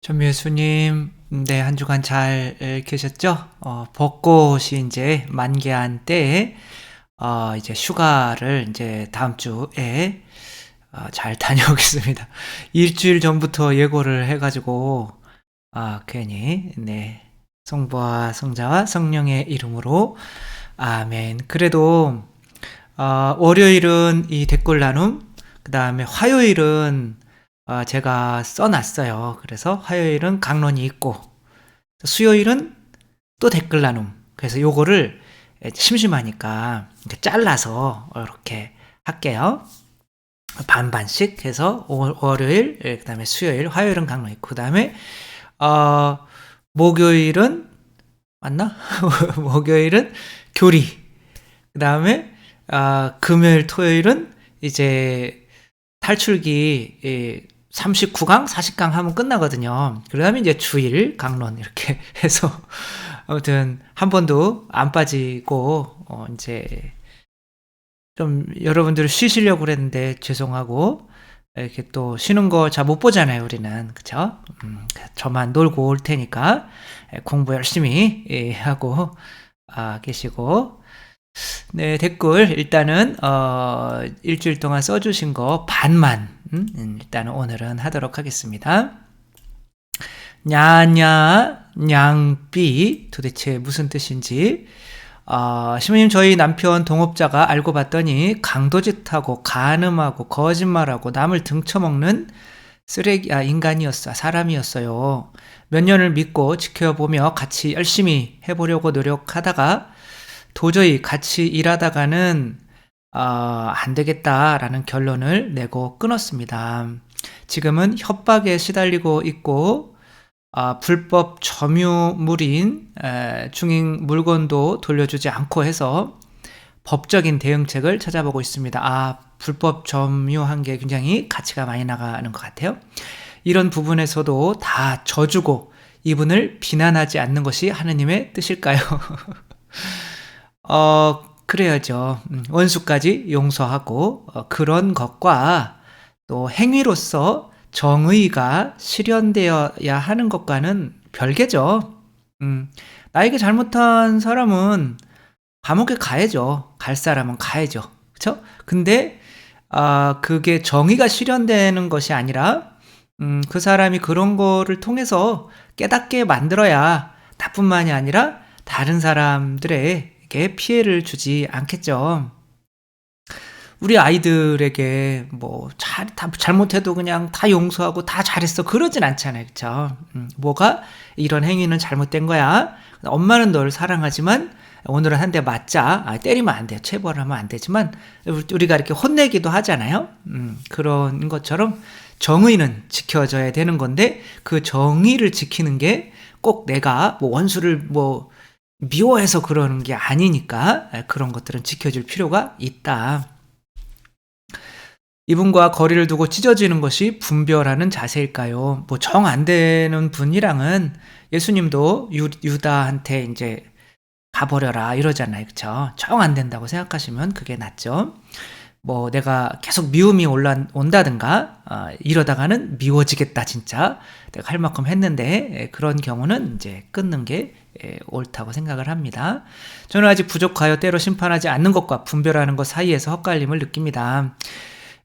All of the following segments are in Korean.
전미애수님, 네, 한 주간 잘 계셨죠? 벚꽃이 이제 만개한 때에, 이제 휴가를 이제 다음 주에, 잘 다녀오겠습니다. 일주일 전부터 예고를 해가지고, 괜히, 네, 성부와 성자와 성령의 이름으로, 아멘. 그래도, 월요일은 이 댓글 나눔, 그 다음에 화요일은 제가 써놨어요. 그래서 화요일은 강론이 있고, 수요일은 또 댓글 나눔. 그래서 요거를 심심하니까 이렇게 잘라서 이렇게 할게요. 반반씩 해서 월요일, 그 다음에 수요일, 화요일은 강론 있고, 그 다음에, 목요일은, 맞나? 목요일은 교리. 그 다음에, 금요일, 토요일은 이제 탈출기 39강, 40강 하면 끝나거든요. 그 다음에 이제 주일, 강론 이렇게 해서 아무튼 한 번도 안 빠지고 이제 좀 여러분들 쉬시려고 그랬는데 죄송하고 이렇게 또 쉬는 거 잘 못 보잖아요, 우리는. 그쵸? 저만 놀고 올 테니까 공부 열심히 하고 계시고. 네, 댓글 일단은 일주일 동안 써주신 거 반만 일단은 오늘은 하도록 하겠습니다. 냐냐 냥삐 도대체 무슨 뜻인지 시모님, 저희 남편 동업자가 알고 봤더니 강도짓하고 간음하고 거짓말하고 남을 등쳐먹는 쓰레기 인간이었어, 사람이었어요. 몇 년을 믿고 지켜보며 같이 열심히 해보려고 노력하다가 도저히 같이 일하다가는 안 되겠다라는 결론을 내고 끊었습니다. 지금은 협박에 시달리고 있고 불법 점유물인 중인 물건도 돌려주지 않고 해서 법적인 대응책을 찾아보고 있습니다. 불법 점유한 게 굉장히 가치가 많이 나가는 것 같아요. 이런 부분에서도 다 져주고 이분을 비난하지 않는 것이 하느님의 뜻일까요? 그래야죠. 원수까지 용서하고 그런 것과 또 행위로서 정의가 실현되어야 하는 것과는 별개죠. 나에게 잘못한 사람은 감옥에 가야죠. 갈 사람은 가야죠. 그쵸? 근데 그게 정의가 실현되는 것이 아니라 그 사람이 그런 거를 통해서 깨닫게 만들어야 나뿐만이 아니라 다른 사람들에게 피해를 주지 않겠죠. 우리 아이들에게 잘못해도 그냥 다 용서하고 다 잘했어 그러진 않잖아요. 그쵸? 뭐가 이런 행위는 잘못된 거야. 엄마는 널 사랑하지만 오늘은 한 대 맞자. 때리면 안 돼. 체벌을 하면 안 되지만 우리가 이렇게 혼내기도 하잖아요. 그런 것처럼 정의는 지켜져야 되는 건데 그 정의를 지키는 게 꼭 내가 원수를 미워해서 그러는 게 아니니까 그런 것들은 지켜줄 필요가 있다. 이분과 거리를 두고 찢어지는 것이 분별하는 자세일까요? 정 안 되는 분이랑은 예수님도 유다한테 이제 가버려라 이러잖아요. 그쵸? 정 안 된다고 생각하시면 그게 낫죠. 내가 계속 미움이 온다든가 이러다가는 미워지겠다 진짜 내가 할 만큼 했는데 그런 경우는 이제 끊는 게 옳다고 생각을 합니다. 저는 아직 부족하여 때로 심판하지 않는 것과 분별하는 것 사이에서 헛갈림을 느낍니다.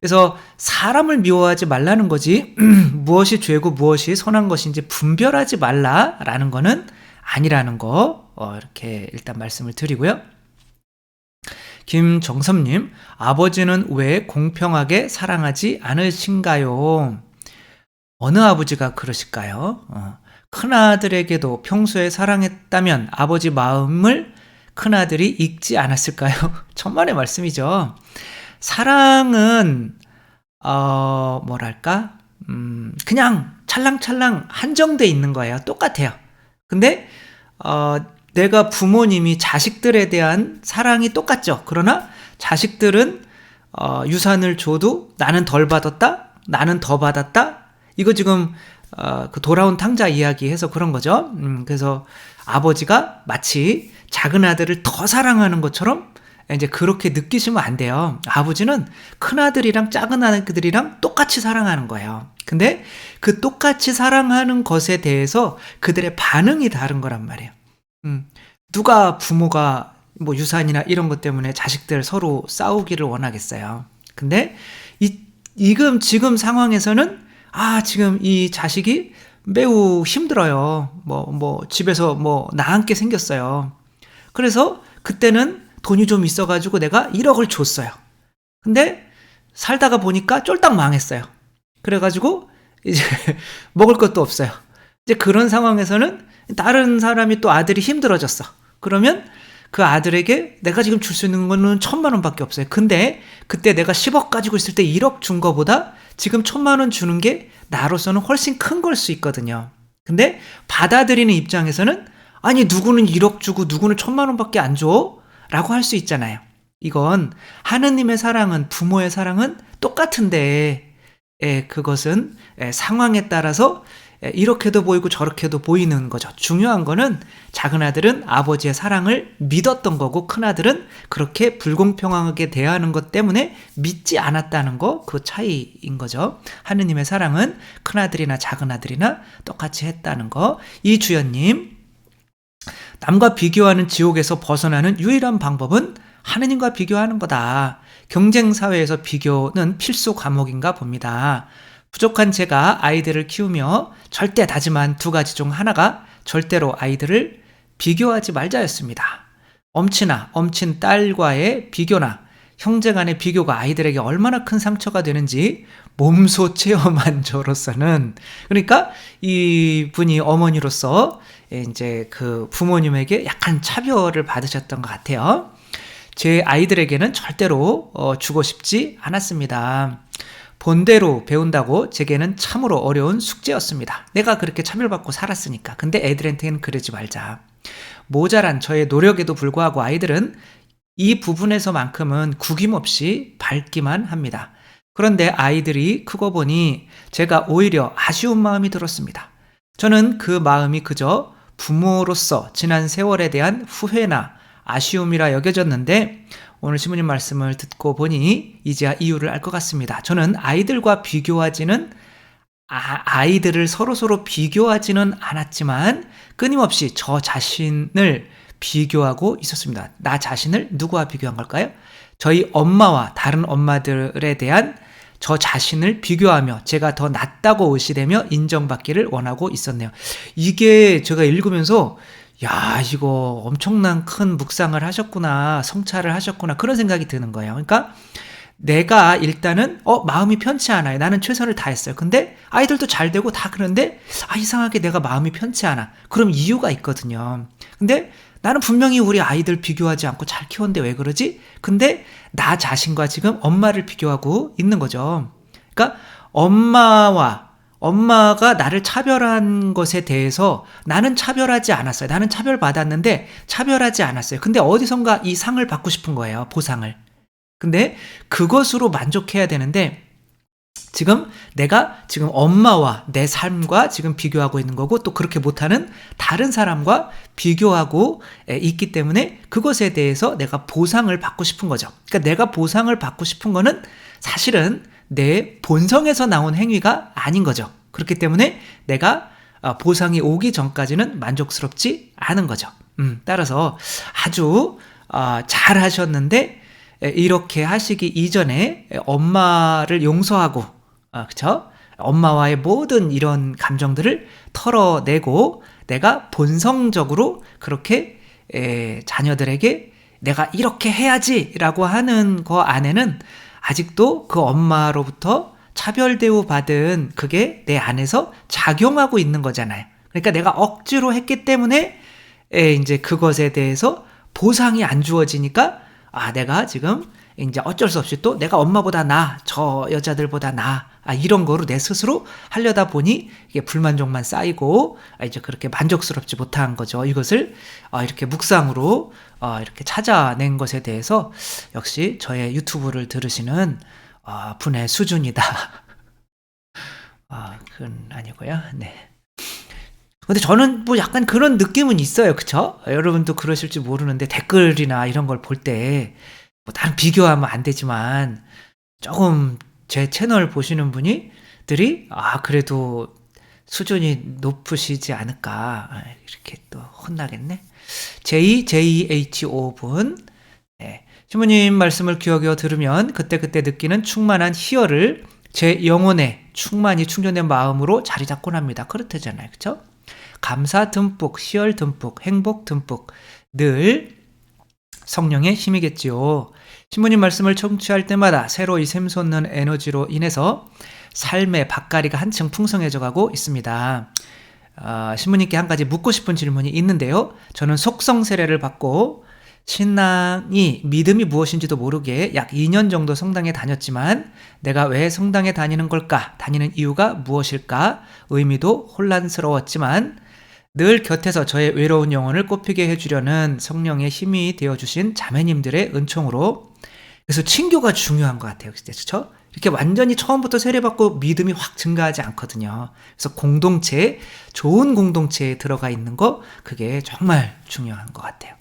그래서 사람을 미워하지 말라는 거지 무엇이 죄고 무엇이 선한 것인지 분별하지 말라라는 거는 아니라는 거 이렇게 일단 말씀을 드리고요. 김정섭님, 아버지는 왜 공평하게 사랑하지 않으신가요? 어느 아버지가 그러실까요? 큰아들에게도 평소에 사랑했다면 아버지 마음을 큰아들이 잊지 않았을까요? 천만의 말씀이죠. 사랑은 그냥 찰랑찰랑 한정돼 있는 거예요. 똑같아요. 근데 내가 부모님이 자식들에 대한 사랑이 똑같죠. 그러나 자식들은 유산을 줘도 나는 덜 받았다, 나는 더 받았다. 이거 지금 그 돌아온 탕자 이야기해서 그런 거죠. 그래서 아버지가 마치 작은 아들을 더 사랑하는 것처럼 이제 그렇게 느끼시면 안 돼요. 아버지는 큰아들이랑 작은 아들이랑 똑같이 사랑하는 거예요. 근데 그 똑같이 사랑하는 것에 대해서 그들의 반응이 다른 거란 말이에요. 누가 부모가 뭐 유산이나 이런 것 때문에 자식들 서로 싸우기를 원하겠어요. 근데 지금 상황에서는 지금 이 자식이 매우 힘들어요. 집에서 나앉게 생겼어요. 그래서 그때는 돈이 좀 있어가지고 내가 1억을 줬어요. 근데 살다가 보니까 쫄딱 망했어요. 그래가지고 이제 먹을 것도 없어요. 이제 그런 상황에서는 다른 사람이 또 아들이 힘들어졌어. 그러면 그 아들에게 내가 지금 줄 수 있는 거는 1,000만 원밖에 없어요. 근데 그때 내가 10억 가지고 있을 때 1억 준 거보다 지금 1,000만 원 주는 게 나로서는 훨씬 큰 걸 수 있거든요. 근데 받아들이는 입장에서는 아니 누구는 1억 주고 누구는 1,000만 원밖에 안 줘? 라고 할 수 있잖아요. 이건 하느님의 사랑은, 부모의 사랑은 똑같은데 그것은 상황에 따라서 이렇게도 보이고 저렇게도 보이는 거죠. 중요한 거는 작은 아들은 아버지의 사랑을 믿었던 거고 큰아들은 그렇게 불공평하게 대하는 것 때문에 믿지 않았다는 거, 그 차이인 거죠. 하느님의 사랑은 큰아들이나 작은 아들이나 똑같이 했다는 거. 이주연님, 남과 비교하는 지옥에서 벗어나는 유일한 방법은 하느님과 비교하는 거다. 경쟁사회에서 비교는 필수 과목인가 봅니다. 부족한 제가 아이들을 키우며 절대 다짐한 2가지 중 하나가 절대로 아이들을 비교하지 말자였습니다. 엄친 딸과의 비교나 형제 간의 비교가 아이들에게 얼마나 큰 상처가 되는지 몸소 체험한 저로서는, 그러니까 이분이 어머니로서 이제 그 부모님에게 약간 차별을 받으셨던 것 같아요. 제 아이들에게는 절대로 주고 싶지 않았습니다. 본대로 배운다고 제게는 참으로 어려운 숙제였습니다. 내가 그렇게 차별받고 살았으니까. 근데 애들한테는 그러지 말자. 모자란 저의 노력에도 불구하고 아이들은 이 부분에서만큼은 구김없이 밟기만 합니다. 그런데 아이들이 크고 보니 제가 오히려 아쉬운 마음이 들었습니다. 저는 그 마음이 그저 부모로서 지난 세월에 대한 후회나 아쉬움이라 여겨졌는데 오늘 시모님 말씀을 듣고 보니 이제야 이유를 알 것 같습니다. 저는 아이들과 비교하지는 아이들을 서로 비교하지는 않았지만 끊임없이 저 자신을 비교하고 있었습니다. 나 자신을 누구와 비교한 걸까요? 저희 엄마와 다른 엄마들에 대한 저 자신을 비교하며 제가 더 낫다고 의시되며 인정받기를 원하고 있었네요. 이게 제가 읽으면서 야, 이거 엄청난 큰 묵상을 하셨구나, 성찰을 하셨구나, 그런 생각이 드는 거예요. 그러니까 내가 일단은 마음이 편치 않아요. 나는 최선을 다했어요. 근데 아이들도 잘 되고 다 그런데 이상하게 내가 마음이 편치 않아. 그럼 이유가 있거든요. 근데 나는 분명히 우리 아이들 비교하지 않고 잘 키웠는데 왜 그러지? 근데 나 자신과 지금 엄마를 비교하고 있는 거죠. 그러니까 엄마가 나를 차별한 것에 대해서 나는 차별하지 않았어요. 나는 차별받았는데 차별하지 않았어요. 근데 어디선가 이 상을 받고 싶은 거예요. 보상을. 근데 그것으로 만족해야 되는데 지금 내가 지금 엄마와 내 삶과 지금 비교하고 있는 거고 또 그렇게 못하는 다른 사람과 비교하고 있기 때문에 그것에 대해서 내가 보상을 받고 싶은 거죠. 그러니까 내가 보상을 받고 싶은 거는 사실은 내 본성에서 나온 행위가 아닌 거죠. 그렇기 때문에 내가 보상이 오기 전까지는 만족스럽지 않은 거죠. 따라서 아주 잘 하셨는데 이렇게 하시기 이전에 엄마를 용서하고 그쵸? 엄마와의 모든 이런 감정들을 털어내고 내가 본성적으로 그렇게 자녀들에게 내가 이렇게 해야지 라고 하는 거 안에는 아직도 그 엄마로부터 차별 대우 받은 그게 내 안에서 작용하고 있는 거잖아요. 그러니까 내가 억지로 했기 때문에 이제 그것에 대해서 보상이 안 주어지니까 내가 지금 이제 어쩔 수 없이 또 내가 엄마보다 저 여자들보다 이런 거로 내 스스로 하려다 보니 이게 불만족만 쌓이고 이제 그렇게 만족스럽지 못한 거죠. 이것을 이렇게 묵상으로 이렇게 찾아낸 것에 대해서 역시 저의 유튜브를 들으시는 분의 수준이다. 그건 아니고요. 네. 근데 저는 뭐 약간 그런 느낌은 있어요. 그쵸? 여러분도 그러실지 모르는데 댓글이나 이런 걸 볼 때 뭐 다른 비교하면 안 되지만 조금 제 채널 보시는 분들이 그래도 수준이 높으시지 않을까. 이렇게 또 혼나겠네. JJHO 분. 네. 신부님 말씀을 귀여겨 들으면 그때그때 느끼는 충만한 희열을 제 영혼에 충만히 충전된 마음으로 자리 잡곤 합니다. 그렇다잖아요. 그쵸? 감사 듬뿍, 희열 듬뿍, 행복 듬뿍, 늘 성령의 힘이겠지요. 신부님 말씀을 청취할 때마다 새로 이 샘솟는 에너지로 인해서 삶의 밭가리가 한층 풍성해져 가고 있습니다. 신부님께 한 가지 묻고 싶은 질문이 있는데요. 저는 속성 세례를 받고 신앙이 믿음이 무엇인지도 모르게 약 2년 정도 성당에 다녔지만 내가 왜 성당에 다니는 걸까? 다니는 이유가 무엇일까? 의미도 혼란스러웠지만 늘 곁에서 저의 외로운 영혼을 꽃피게 해주려는 성령의 힘이 되어주신 자매님들의 은총으로, 그래서 친교가 중요한 것 같아요. 그렇죠? 이렇게 완전히 처음부터 세례받고 믿음이 확 증가하지 않거든요. 그래서 공동체, 좋은 공동체에 들어가 있는 거, 그게 정말 중요한 것 같아요.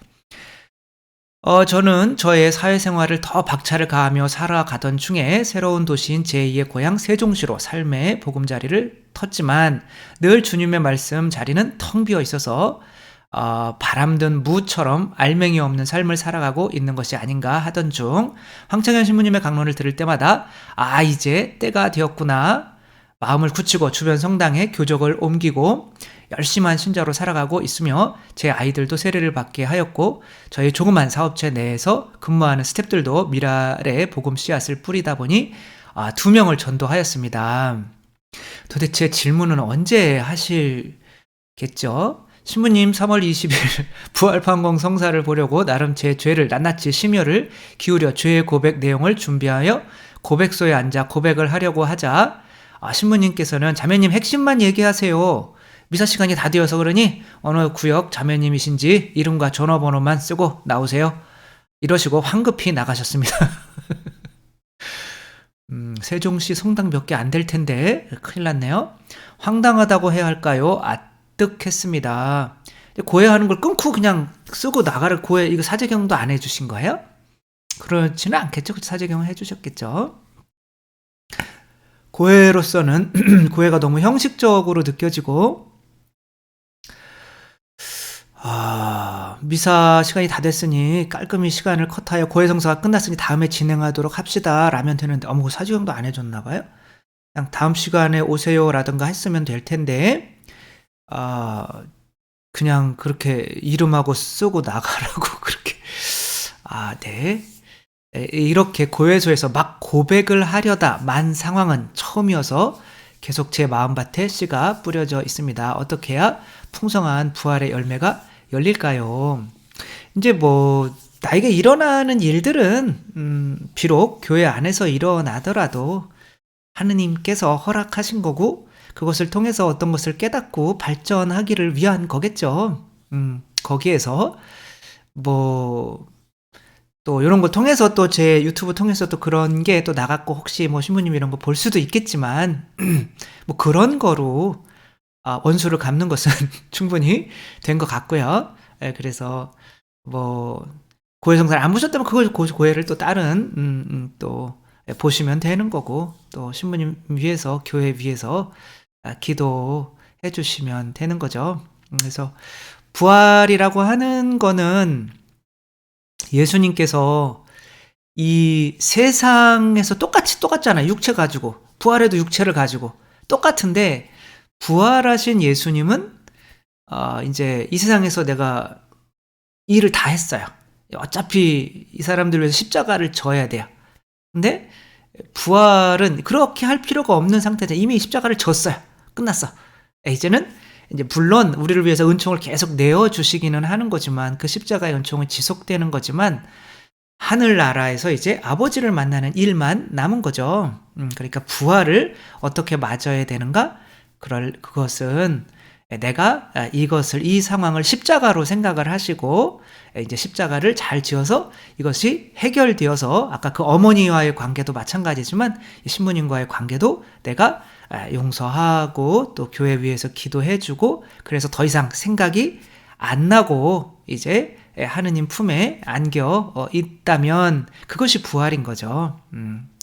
저는 저의 사회생활을 더 박차를 가하며 살아가던 중에 새로운 도시인 제2의 고향 세종시로 삶의 보금자리를 텄지만 늘 주님의 말씀 자리는 텅 비어 있어서 바람든 무처럼 알맹이 없는 삶을 살아가고 있는 것이 아닌가 하던 중 황창현 신부님의 강론을 들을 때마다 이제 때가 되었구나. 마음을 굳히고 주변 성당에 교적을 옮기고 열심한 신자로 살아가고 있으며 제 아이들도 세례를 받게 하였고 저희 조그만 사업체 내에서 근무하는 스태프들도 미랄의 복음 씨앗을 뿌리다 보니 2명을 전도하였습니다. 도대체 질문은 언제 하실겠죠? 신부님 3월 20일 부활판공 성사를 보려고 나름 제 죄를 낱낱이 심혈을 기울여 죄의 고백 내용을 준비하여 고백소에 앉아 고백을 하려고 하자 신부님께서는 자매님 핵심만 얘기하세요. 미사 시간이 다 되어서 그러니 어느 구역 자매님이신지 이름과 전화번호만 쓰고 나오세요. 이러시고 황급히 나가셨습니다. 세종시 성당 몇 개 안 될 텐데 큰일 났네요. 황당하다고 해야 할까요? 아뜩했습니다. 고해하는 걸 끊고 그냥 쓰고 나가를 고해, 이거 사제경도 안 해주신 거예요? 그렇지는 않겠죠. 사제경은 해주셨겠죠. 고해로서는 고해가 너무 형식적으로 느껴지고 미사 시간이 다 됐으니 깔끔히 시간을 컷하여 고해 성사가 끝났으니 다음에 진행하도록 합시다 라면 되는데 사제경도 안 해줬나 봐요. 그냥 다음 시간에 오세요 라든가 했으면 될 텐데 그냥 그렇게 이름하고 쓰고 나가라고 그렇게 네. 이렇게 고해소에서 막 고백을 하려다 만 상황은 처음이어서 계속 제 마음밭에 씨가 뿌려져 있습니다. 어떻게 해야 풍성한 부활의 열매가 열릴까요? 이제 나에게 일어나는 일들은 비록 교회 안에서 일어나더라도 하느님께서 허락하신 거고 그것을 통해서 어떤 것을 깨닫고 발전하기를 위한 거겠죠. 거기에서 또 이런 걸 통해서 또 제 유튜브 통해서 또 그런 게 또 나갔고 혹시 신부님 이런 거 볼 수도 있겠지만 그런 거로 원수를 갚는 것은 충분히 된 것 같고요. 그래서 고해 성사를 안 보셨다면 그걸 고해를 또 다른 또 보시면 되는 거고 또 신부님 위해서 교회 위해서 기도해 주시면 되는 거죠. 그래서 부활이라고 하는 거는 예수님께서 이 세상에서 똑같잖아요. 육체 가지고 부활해도 육체를 가지고 똑같은데 부활하신 예수님은 이제 이 세상에서 내가 일을 다 했어요. 어차피 이 사람들 위해서 십자가를 져야 돼요. 근데 부활은 그렇게 할 필요가 없는 상태죠. 이미 십자가를 졌어요. 끝났어. 이제는 물론 우리를 위해서 은총을 계속 내어주시기는 하는 거지만 그 십자가의 은총은 지속되는 거지만 하늘나라에서 이제 아버지를 만나는 일만 남은 거죠. 그러니까 부활을 어떻게 맞아야 되는가? 그것은 내가 이 상황을 십자가로 생각을 하시고 이제 십자가를 잘 지어서 이것이 해결되어서 아까 그 어머니와의 관계도 마찬가지지만 신부님과의 관계도 내가 용서하고 또 교회 위해서 기도해주고 그래서 더 이상 생각이 안 나고 이제 하느님 품에 안겨 있다면 그것이 부활인 거죠.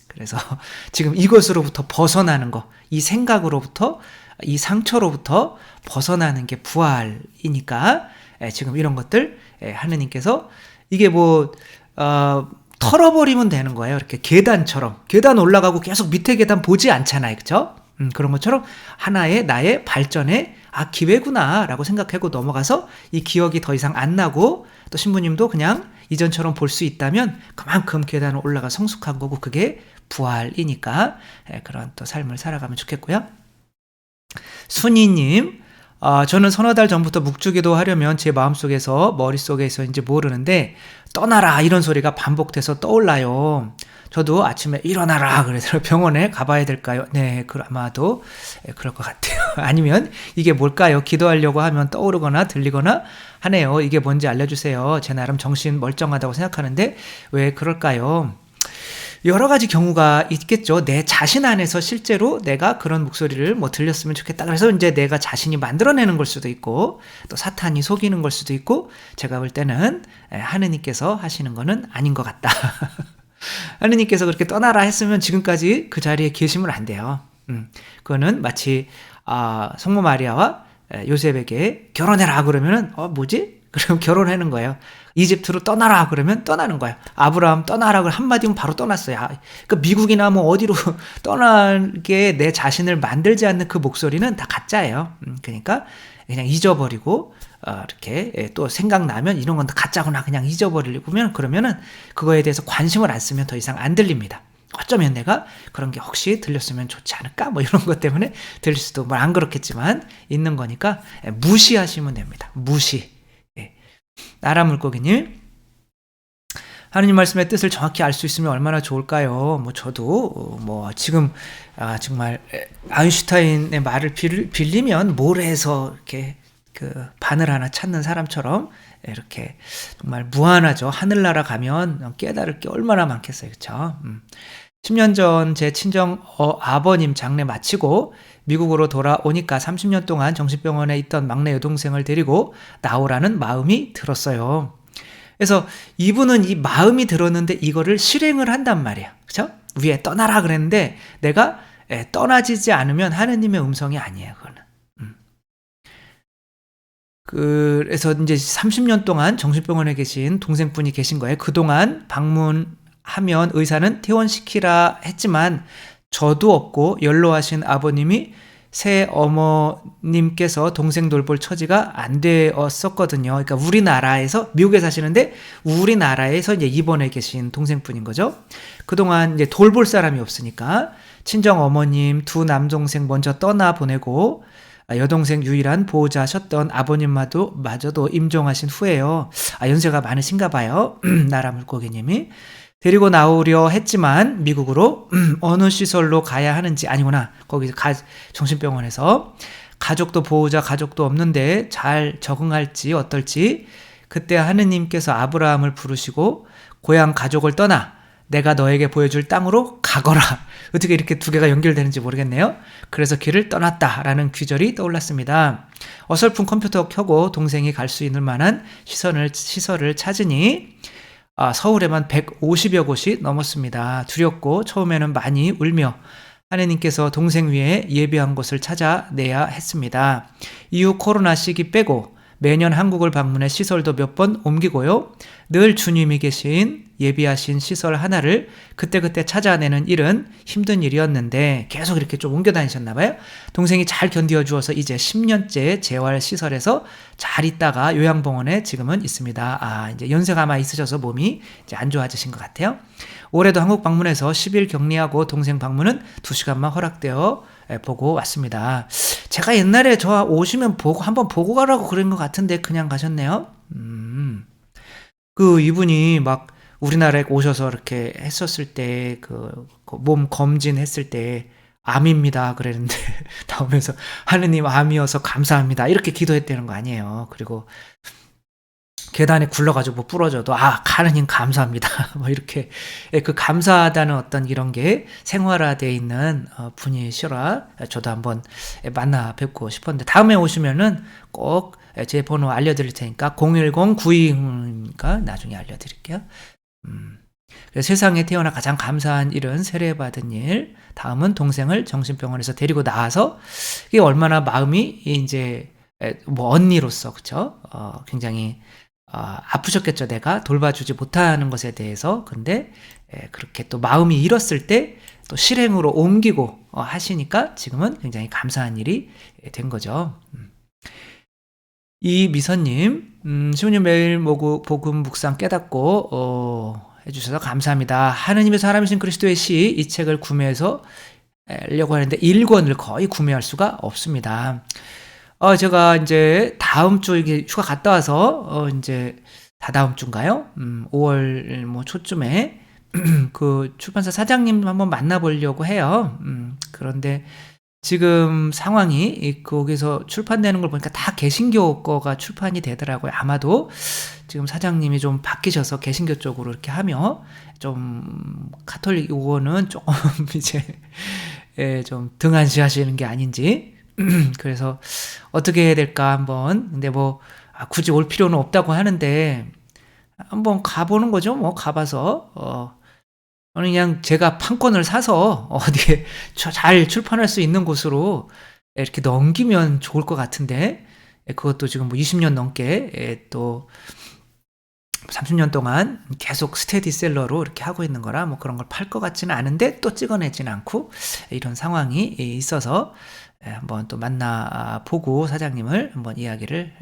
그래서 지금 이것으로부터 벗어나는 거, 이 생각으로부터, 이 상처로부터 벗어나는 게 부활이니까 지금 이런 것들 하느님께서 이게 털어버리면 되는 거예요. 이렇게 계단처럼. 계단 올라가고 계속 밑에 계단 보지 않잖아요. 그쵸? 그런 것처럼 하나의 나의 발전의 기회구나 라고 생각하고 넘어가서 이 기억이 더 이상 안 나고 또 신부님도 그냥 이전처럼 볼 수 있다면 그만큼 계단을 올라가 성숙한 거고 그게 부활이니까 그런 또 삶을 살아가면 좋겠고요. 순이님, 저는 서너 달 전부터 묵주기도 하려면 제 마음속에서 머릿속에서인지 모르는데 떠나라 이런 소리가 반복돼서 떠올라요. 저도 아침에 일어나라 그래서 병원에 가봐야 될까요? 네, 아마도 그럴 것 같아요. 아니면 이게 뭘까요? 기도하려고 하면 떠오르거나 들리거나 하네요. 이게 뭔지 알려주세요. 제 나름 정신 멀쩡하다고 생각하는데 왜 그럴까요? 여러 가지 경우가 있겠죠. 내 자신 안에서 실제로 내가 그런 목소리를 들렸으면 좋겠다. 그래서 이제 내가 자신이 만들어내는 걸 수도 있고, 또 사탄이 속이는 걸 수도 있고, 제가 볼 때는 하느님께서 하시는 거는 아닌 것 같다. 하느님께서 그렇게 떠나라 했으면 지금까지 그 자리에 계시면 안 돼요. 그거는 마치 성모 마리아와 요셉에게 결혼해라 그러면은 뭐지? 그럼 결혼하는 거예요. 이집트로 떠나라 그러면 떠나는 거예요. 아브라함 떠나라 그러면 한마디면 바로 떠났어요. 그러니까 미국이나 어디로 떠나게 내 자신을 만들지 않는 그 목소리는 다 가짜예요. 그러니까 그냥 잊어버리고 이렇게 또 생각나면 이런 건 다 가짜구나 그냥 잊어버리려면 그러면은 그거에 대해서 관심을 안 쓰면 더 이상 안 들립니다. 어쩌면 내가 그런 게 혹시 들렸으면 좋지 않을까? 이런 것 때문에 들릴 수도 안 그렇겠지만 있는 거니까 무시하시면 됩니다. 무시. 나라 물고기님, 하느님 말씀의 뜻을 정확히 알 수 있으면 얼마나 좋을까요? 저도 지금 정말 아인슈타인의 말을 빌리면 모래에서 이렇게 그 바늘 하나 찾는 사람처럼 이렇게 정말 무한하죠. 하늘나라 가면 깨달을 게 얼마나 많겠어요. 그렇죠? 10년 전 제 친정 아버님 장례 마치고 미국으로 돌아오니까 30년 동안 정신병원에 있던 막내 여동생을 데리고 나오라는 마음이 들었어요. 그래서 이분은 이 마음이 들었는데 이거를 실행을 한단 말이에요. 그렇죠? 위에 떠나라 그랬는데 내가 떠나지지 않으면 하느님의 음성이 아니에요. 그거는. 그래서 이제 30년 동안 정신병원에 계신 동생분이 계신 거예요. 그동안 방문하면 의사는 퇴원시키라 했지만 저도 없고 연로하신 아버님이 새 어머님께서 동생 돌볼 처지가 안 되었었거든요. 그러니까 우리나라에서 미국에 사시는데 우리나라에서 이제 입원해 계신 동생분인 거죠. 그동안 이제 돌볼 사람이 없으니까 친정 어머님 두 남동생 먼저 떠나 보내고 여동생 유일한 보호자셨던 아버님마저도 임종하신 후에요. 연세가 많으신가 봐요. 나라 물고기님이. 데리고 나오려 했지만 미국으로 어느 시설로 가야 하는지 아니구나. 거기서 정신병원에서 가족도 보호자 가족도 없는데 잘 적응할지 어떨지 그때 하느님께서 아브라함을 부르시고 고향 가족을 떠나 내가 너에게 보여줄 땅으로 가거라. 어떻게 이렇게 두 개가 연결되는지 모르겠네요. 그래서 길을 떠났다라는 귀절이 떠올랐습니다. 어설픈 컴퓨터 켜고 동생이 갈 수 있는 만한 시설을 찾으니 서울에만 150여 곳이 넘었습니다. 두렵고 처음에는 많이 울며 하느님께서 동생 위에 예비한 곳을 찾아내야 했습니다. 이후 코로나 시기 빼고 매년 한국을 방문해 시설도 몇 번 옮기고요. 늘 주님이 계신 예비하신 시설 하나를 그때그때 찾아내는 일은 힘든 일이었는데 계속 이렇게 좀 옮겨 다니셨나 봐요. 동생이 잘 견디어 주어서 이제 10년째 재활시설에서 잘 있다가 요양병원에 지금은 있습니다. 이제 연세가 아마 있으셔서 몸이 이제 안 좋아지신 것 같아요. 올해도 한국 방문해서 10일 격리하고 동생 방문은 2시간만 허락되어 보고 왔습니다. 제가 옛날에 저 오시면 한번 보고 가라고 그런 것 같은데 그냥 가셨네요. 이분이 막 우리나라에 오셔서 이렇게 했었을 때 몸 검진했을 때 암입니다 그랬는데 나오면서 하느님 암이어서 감사합니다 이렇게 기도했다는 거 아니에요. 그리고 계단에 굴러가지고 뭐 부러져도 하느님 감사합니다. 뭐 이렇게 그 감사하다는 어떤 이런 게 생활화되어 있는 분이시라 저도 한번 만나 뵙고 싶었는데 다음에 오시면은 꼭 제 번호 알려드릴 테니까 010-92가 나중에 알려드릴게요. 세상에 태어나 가장 감사한 일은 세례받은 일, 다음은 동생을 정신병원에서 데리고 나와서 이게 얼마나 마음이 이제 뭐 언니로서 그쵸? 굉장히 아프셨겠죠. 내가 돌봐주지 못하는 것에 대해서. 근데 그렇게 또 마음이 잃었을 때 또 실행으로 옮기고 하시니까 지금은 굉장히 감사한 일이 된 거죠. 이미선님, 시부님 매일 복음 묵상 깨닫고 해주셔서 감사합니다. 하느님의 사람이신 그리스도의 시 이 책을 구매해서 읽려고 하는데 1권을 거의 구매할 수가 없습니다. 제가 이제 다음 주 이게 휴가 갔다 와서 이제 다다음 주인가요? 5월 뭐 초쯤에 그 출판사 사장님 한번 만나보려고 해요. 그런데 지금 상황이 거기서 출판되는 걸 보니까 다 개신교 거가 출판이 되더라고요. 아마도 지금 사장님이 좀 바뀌셔서 개신교 쪽으로 이렇게 하며 좀 카톨릭 요거는 조금 이제 좀 등한시하시는 게 아닌지 그래서 어떻게 해야 될까 한번 근데 뭐 굳이 올 필요는 없다고 하는데 한번 가보는 거죠. 뭐 가봐서 그냥 제가 판권을 사서 어디에 잘 출판할 수 있는 곳으로 이렇게 넘기면 좋을 것 같은데 그것도 지금 뭐 20년 넘게 또 30년 동안 계속 스테디셀러로 이렇게 하고 있는 거라 뭐 그런 걸 팔 것 같지는 않은데 또 찍어내지는 않고 이런 상황이 있어서 한번 또 만나보고 사장님을 한번 이야기를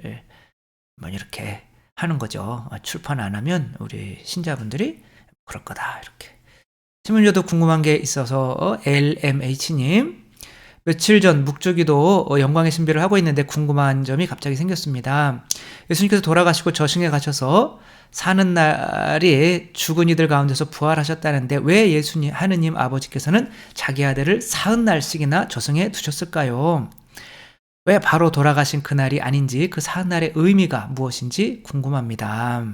한번 이렇게 하는 거죠. 출판 안 하면 우리 신자분들이 그럴 거다 이렇게. 신문조도 궁금한 게 있어서 LMH님 며칠 전 묵주기도 영광의 신비를 하고 있는데 궁금한 점이 갑자기 생겼습니다. 예수님께서 돌아가시고 저승에 가셔서 사는 날이 죽은 이들 가운데서 부활하셨다는데 왜 예수님 하느님 아버지께서는 자기 아들을 40날씩이나 저승에 두셨을까요? 왜 바로 돌아가신 그날이 아닌지 그 40날의 의미가 무엇인지 궁금합니다.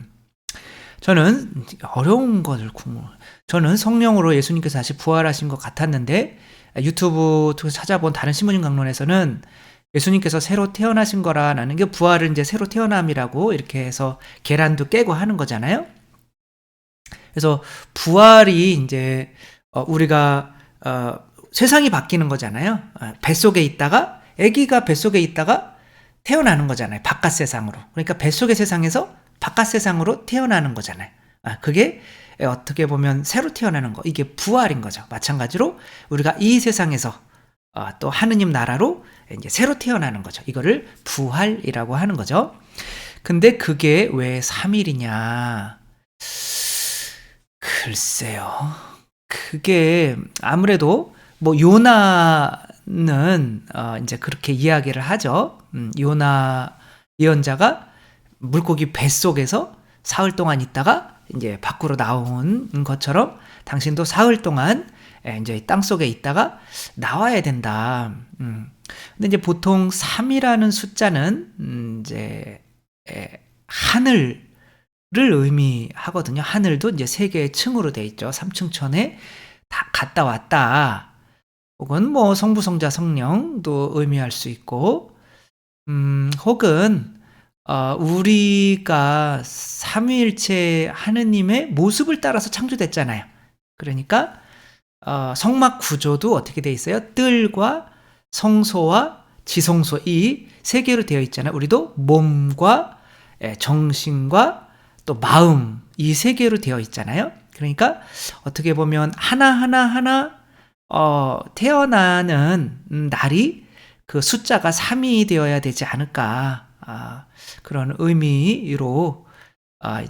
저는 어려운 것을 저는 성령으로 예수님께서 다시 부활하신 것 같았는데 유튜브 통해서 찾아본 다른 신부님 강론에서는 예수님께서 새로 태어나신 거라는 게 부활은 이제 새로 태어남이라고 이렇게 해서 계란도 깨고 하는 거잖아요. 그래서 부활이 이제 우리가 세상이 바뀌는 거잖아요. 뱃속에 있다가 아기가 뱃속에 있다가 태어나는 거잖아요. 바깥 세상으로. 그러니까 뱃속의 세상에서 바깥 세상으로 태어나는 거잖아요. 그게 어떻게 보면 새로 태어나는 거. 이게 부활인 거죠. 마찬가지로 우리가 이 세상에서 또 하느님 나라로 이제 새로 태어나는 거죠. 이거를 부활이라고 하는 거죠. 근데 그게 왜 3일이냐? 글쎄요. 그게 아무래도 뭐 요나는 이제 그렇게 이야기를 하죠. 요나 예언자가 물고기 뱃속에서 사흘 동안 있다가 이제 밖으로 나온 것처럼 당신도 사흘 동안 이제 땅속에 있다가 나와야 된다. 근데 이제 보통 3이라는 숫자는 이제 하늘을 의미하거든요. 하늘도 이제 세 개의 층으로 돼 있죠. 3층천에 다 갔다 왔다. 혹은 뭐 성부, 성자, 성령도 의미할 수 있고, 혹은 우리가 삼위일체 하느님의 모습을 따라서 창조됐잖아요. 그러니까 성막 구조도 어떻게 돼 있어요? 뜰과 성소와 지성소 이 세 개로 되어 있잖아요. 우리도 몸과 정신과 또 마음 이 세 개로 되어 있잖아요. 그러니까 어떻게 보면 하나 태어나는 날이 그 숫자가 3이 되어야 되지 않을까. 그런 의미로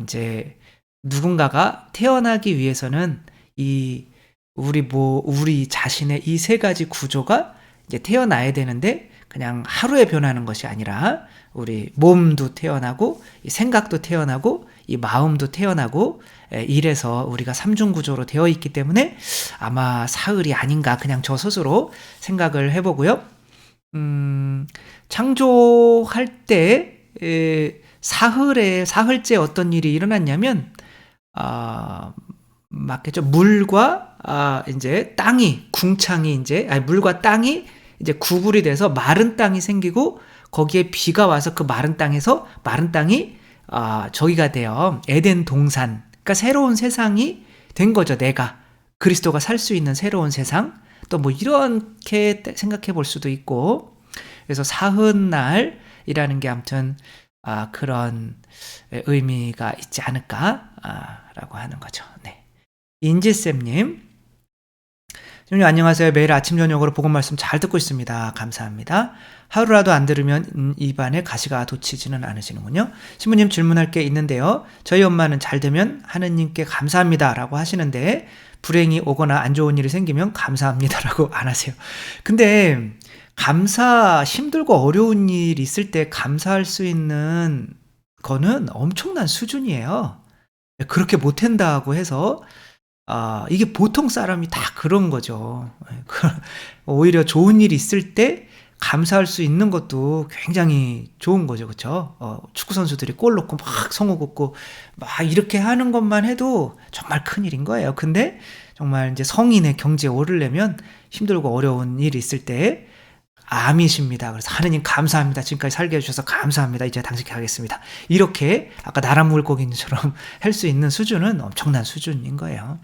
이제 누군가가 태어나기 위해서는 우리 자신의 이 세 가지 구조가 이제 태어나야 되는데 그냥 하루에 변하는 것이 아니라 우리 몸도 태어나고 이 생각도 태어나고 이 마음도 태어나고 이래서 우리가 삼중 구조로 되어 있기 때문에 아마 사흘이 아닌가 그냥 저 스스로 생각을 해보고요. 창조할 때 사흘째 어떤 일이 일어났냐면, 맞겠죠. 물과 이제 땅이 궁창이 이제 물과 땅이 이제 구불이 돼서 마른 땅이 생기고 거기에 비가 와서 그 마른 땅에서 마른 땅이 저기가 돼요. 에덴 동산. 그러니까 새로운 세상이 된 거죠. 내가 그리스도가 살 수 있는 새로운 세상. 또 뭐 이렇게 생각해 볼 수도 있고. 그래서 사흔날이라는 게 아무튼 그런 의미가 있지 않을까라고 하는 거죠. 네. 인지쌤님, 신부님 안녕하세요. 매일 아침 저녁으로 복음 말씀 잘 듣고 있습니다. 감사합니다. 하루라도 안 들으면 입안에 가시가 돋치지는 않으시는군요. 신부님 질문할 게 있는데요. 저희 엄마는 잘 되면 하느님께 감사합니다 라고 하시는데 불행이 오거나 안 좋은 일이 생기면 감사합니다 라고 안 하세요. 근데 힘들고 어려운 일 있을 때 감사할 수 있는 거는 엄청난 수준이에요. 그렇게 못한다고 해서 이게 보통 사람이 다 그런 거죠. 오히려 좋은 일이 있을 때 감사할 수 있는 것도 굉장히 좋은 거죠. 그렇죠? 축구 선수들이 골 넣고 막 성호 걷고 막 이렇게 하는 것만 해도 정말 큰 일인 거예요. 근데 정말 이제 성인의 경지에 오르려면 힘들고 어려운 일이 있을 때 아미십니다. 그래서 하느님 감사합니다. 지금까지 살게 해주셔서 감사합니다. 이제 당신께 하겠습니다. 이렇게 아까 나라 물고기처럼 할 수 있는 수준은 엄청난 수준인 거예요.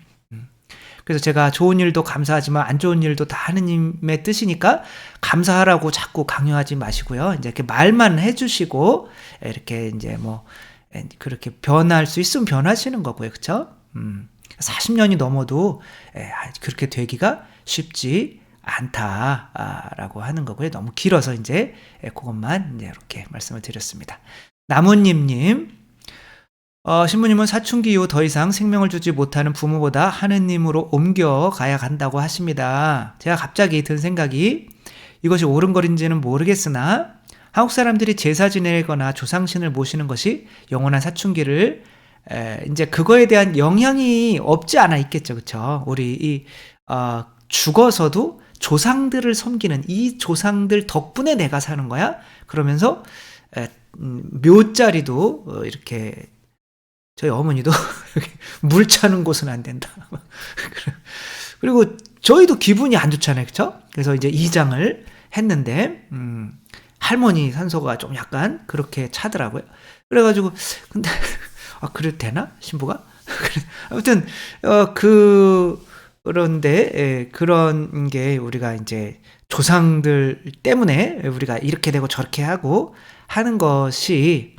그래서 제가 좋은 일도 감사하지만 안 좋은 일도 다 하느님의 뜻이니까 감사하라고 자꾸 강요하지 마시고요. 이제 이렇게 말만 해주시고 이렇게 이제 뭐 그렇게 변할 수 있으면 변하시는 거고요. 그렇죠? 40년이 넘어도 그렇게 되기가 쉽지 않다라고 하는 거고요. 너무 길어서 이제 그것만 이제 이렇게 말씀을 드렸습니다. 나무님님, 신부님은 사춘기 이후 더 이상 생명을 주지 못하는 부모보다 하느님으로 옮겨가야 한다고 하십니다. 제가 갑자기 든 생각이 이것이 옳은 거인지는 모르겠으나 한국 사람들이 제사 지내거나 조상신을 모시는 것이 영원한 사춘기를 이제 그거에 대한 영향이 없지 않아 있겠죠. 그렇죠? 우리 죽어서도 조상들을 섬기는 이 조상들 덕분에 내가 사는 거야. 그러면서 묘자리도 이렇게 저희 어머니도 물 차는 곳은 안 된다. 그리고 저희도 기분이 안 좋잖아요. 그렇죠? 그래서 이제 이장을 했는데 할머니 산소가 좀 약간 그렇게 차더라고요. 그래가지고 근데 그래도 되나? 신부가? 아무튼 그런데 그런 게 우리가 이제 조상들 때문에 우리가 이렇게 되고 저렇게 하고 하는 것이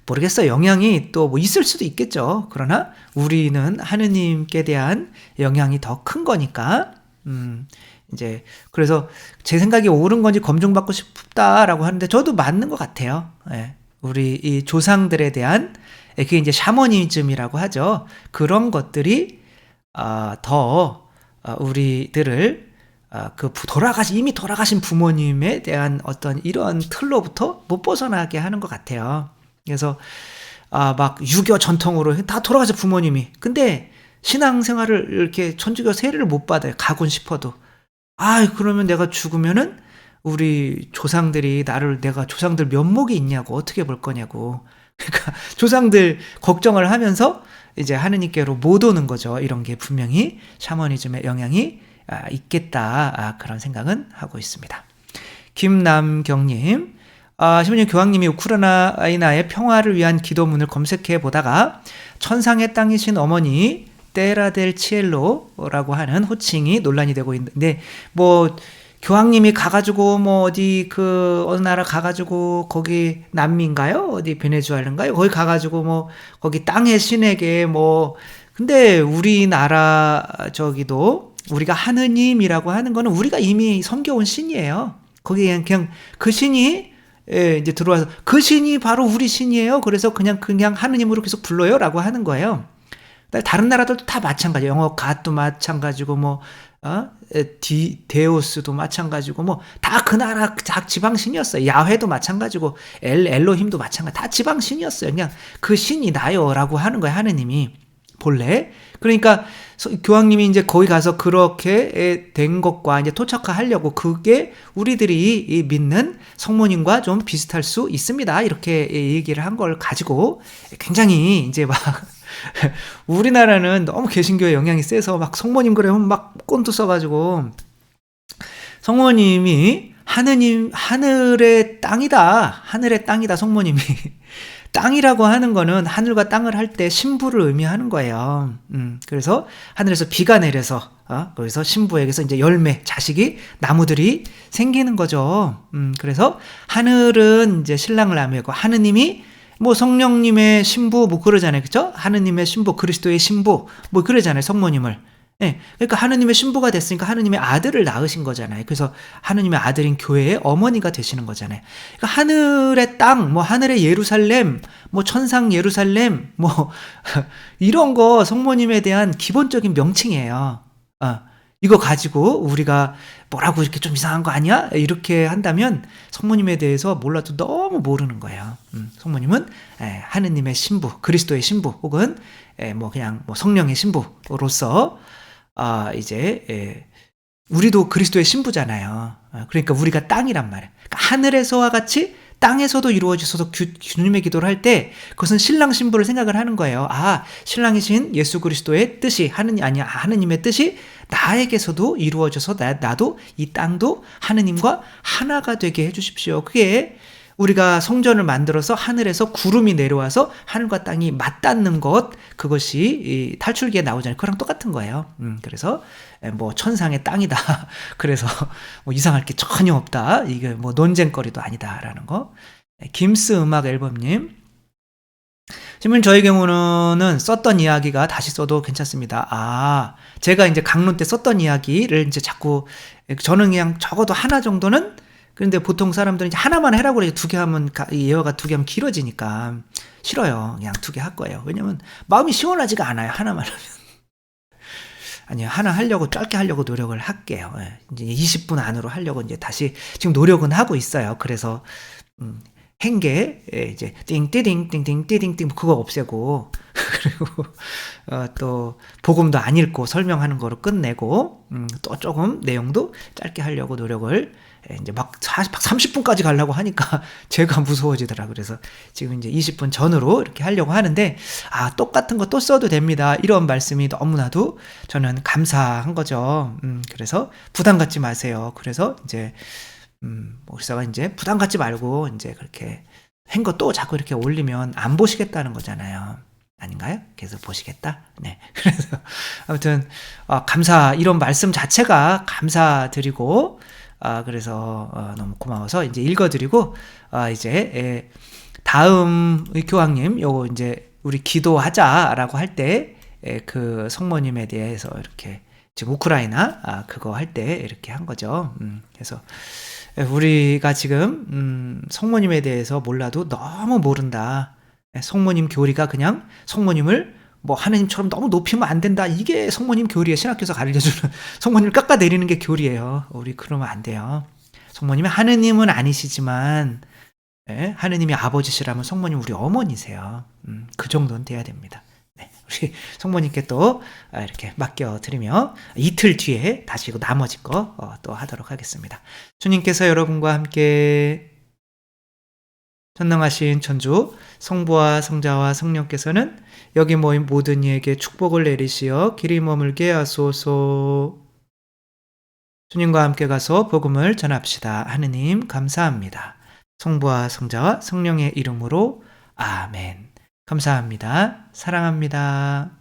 모르겠어요. 영향이 또 뭐 있을 수도 있겠죠. 그러나 우리는 하느님께 대한 영향이 더 큰 거니까 이제 그래서 제 생각이 옳은 건지 검증받고 싶다라고 하는데 저도 맞는 것 같아요. 예. 우리 이 조상들에 대한 그게 이제 샤머니즘이라고 하죠. 그런 것들이 더 우리들을 이미 돌아가신 부모님에 대한 어떤 이런 틀로부터 못 벗어나게 하는 것 같아요. 그래서 막 유교 전통으로 다 돌아가신 부모님이 근데 신앙생활을 이렇게 천주교 세례를 못 받아요. 가곤 싶어도 그러면 내가 죽으면은 우리 조상들이 내가 조상들 면목이 있냐고 어떻게 볼 거냐고. 그러니까 조상들 걱정을 하면서 이제 하느님께로 못 오는 거죠. 이런 게 분명히 샤머니즘의 영향이 있겠다. 그런 생각은 하고 있습니다. 김남경님, 신부님 교황님이 우크라이나의 평화를 위한 기도문을 검색해 보다가 천상의 땅이신 어머니 테라델 치엘로라고 하는 호칭이 논란이 되고 있는데 뭐 교황님이 가가지고 뭐 어디 어느 나라 가가지고 거기 남미인가요? 어디 베네수엘인가요? 거기 가가지고 뭐 거기 땅의 신에게 근데 우리나라 저기도 우리가 하느님이라고 하는 거는 우리가 이미 섬겨온 신이에요. 거기 그냥 그 신이 이제 들어와서 그 신이 바로 우리 신이에요. 그래서 그냥 하느님으로 계속 불러요라고 하는 거예요. 다른 나라들도 다 마찬가지예요. 영어 갓도 마찬가지고 데오스도 마찬가지고 다 그 나라 지방신이었어요. 야훼도 마찬가지고 엘로힘도 마찬가지. 다 지방신이었어요. 그냥 그 신이 나요라고 하는 거예요. 하느님이. 본래. 그러니까 교황님이 이제 거기 가서 그렇게 된 것과 이제 토착화하려고 그게 우리들이 믿는 성모님과 좀 비슷할 수 있습니다. 이렇게 얘기를 한 걸 가지고 굉장히 이제 막 우리나라는 너무 개신교의 영향이 세서 막 성모님 그러면 막 꼰도 써가지고 성모님이 하늘의 땅이다 성모님이. 땅이라고 하는 거는 하늘과 땅을 할 때 신부를 의미하는 거예요. 그래서 하늘에서 비가 내려서, 그래서 신부에게서 이제 열매, 자식이, 나무들이 생기는 거죠. 그래서 하늘은 이제 신랑을 의미하고, 하느님이 뭐 성령님의 신부, 뭐 그러잖아요. 그죠? 하느님의 신부, 그리스도의 신부, 뭐 그러잖아요. 성모님을. 네, 그러니까 하느님의 신부가 됐으니까 하느님의 아들을 낳으신 거잖아요. 그래서 하느님의 아들인 교회의 어머니가 되시는 거잖아요. 그러니까 하늘의 땅, 뭐 하늘의 예루살렘, 뭐 천상 예루살렘, 뭐 이런 거 성모님에 대한 기본적인 명칭이에요. 이거 가지고 우리가 뭐라고 이렇게 좀 이상한 거 아니야? 이렇게 한다면 성모님에 대해서 몰라도 너무 모르는 거예요. 성모님은 하느님의 신부, 그리스도의 신부, 혹은 뭐 그냥 뭐 성령의 신부로서 이제 우리도 그리스도의 신부잖아요. 그러니까 우리가 땅이란 말이에요. 그러니까 하늘에서와 같이 땅에서도 이루어져서 주님의 기도를 할 때 그것은 신랑 신부를 생각을 하는 거예요. 신랑이신 예수 그리스도의 뜻이 하느님의 뜻이 나에게서도 이루어져서 나도 이 땅도 하느님과 하나가 되게 해주십시오. 그게 우리가 성전을 만들어서 하늘에서 구름이 내려와서 하늘과 땅이 맞닿는 것, 그것이 탈출기에 나오잖아요. 그거랑 똑같은 거예요. 그래서 뭐 천상의 땅이다. 그래서 뭐 이상할 게 전혀 없다. 이게 뭐 논쟁거리도 아니다라는 거. 김스 음악 앨범님, 지금 저희 경우는 썼던 이야기가 다시 써도 괜찮습니다. 제가 이제 강론 때 썼던 이야기를 이제 자꾸, 저는 그냥 적어도 하나 정도는, 그런데 보통 사람들은 이제 하나만 해라고 그래요. 2개 하면, 예화가 2개 하면 길어지니까. 싫어요. 그냥 2개 할 거예요. 왜냐면 마음이 시원하지가 않아요. 하나만 하면. 아니요. 하나 하려고, 짧게 하려고 노력을 할게요. 이제 20분 안으로 하려고 이제 다시 지금 노력은 하고 있어요. 그래서, 행계, 이제, 띵띵띵띵띵띵띵, 그거 없애고, 그리고, 또, 복음도 안 읽고 설명하는 거로 끝내고, 또 조금 내용도 짧게 하려고 노력을, 이제 막 30분까지 가려고 하니까 제가 무서워지더라. 그래서 지금 이제 20분 전으로 이렇게 하려고 하는데, 똑같은 거 또 써도 됩니다. 이런 말씀이 너무나도 저는 감사한 거죠. 그래서 부담 갖지 마세요. 그래서 이제, 목사가 이제 부담 갖지 말고 이제 그렇게 한 거 또 자꾸 이렇게 올리면 안 보시겠다는 거잖아요. 아닌가요? 계속 보시겠다? 네. 그래서 아무튼 이런 말씀 자체가 감사드리고, 그래서 너무 고마워서 이제 읽어드리고, 이제 다음 교황님 요거 이제 우리 기도하자라고 할 때 그 성모님에 대해서 이렇게 지금 우크라이나 그거 할 때 이렇게 한 거죠. 그래서 우리가 지금 성모님에 대해서 몰라도 너무 모른다. 성모님 교리가 그냥 성모님을 뭐 하느님처럼 너무 높이면 안 된다. 이게 성모님 교리에 신학교에서 가르쳐주는, 성모님을 깎아내리는 게 교리예요. 우리 그러면 안 돼요. 성모님은 하느님은 아니시지만 하느님이 아버지시라면 성모님 우리 어머니세요. 그 정도는 돼야 됩니다. 네, 우리 성모님께 또 이렇게 맡겨드리며 이틀 뒤에 다시 나머지 거 또 하도록 하겠습니다. 주님께서 여러분과 함께 전능하신 천주 성부와 성자와 성령께서는 여기 모인 모든 이에게 축복을 내리시어 길이 머물게 하소서. 주님과 함께 가서 복음을 전합시다. 하느님 감사합니다. 성부와 성자와 성령의 이름으로 아멘. 감사합니다. 사랑합니다.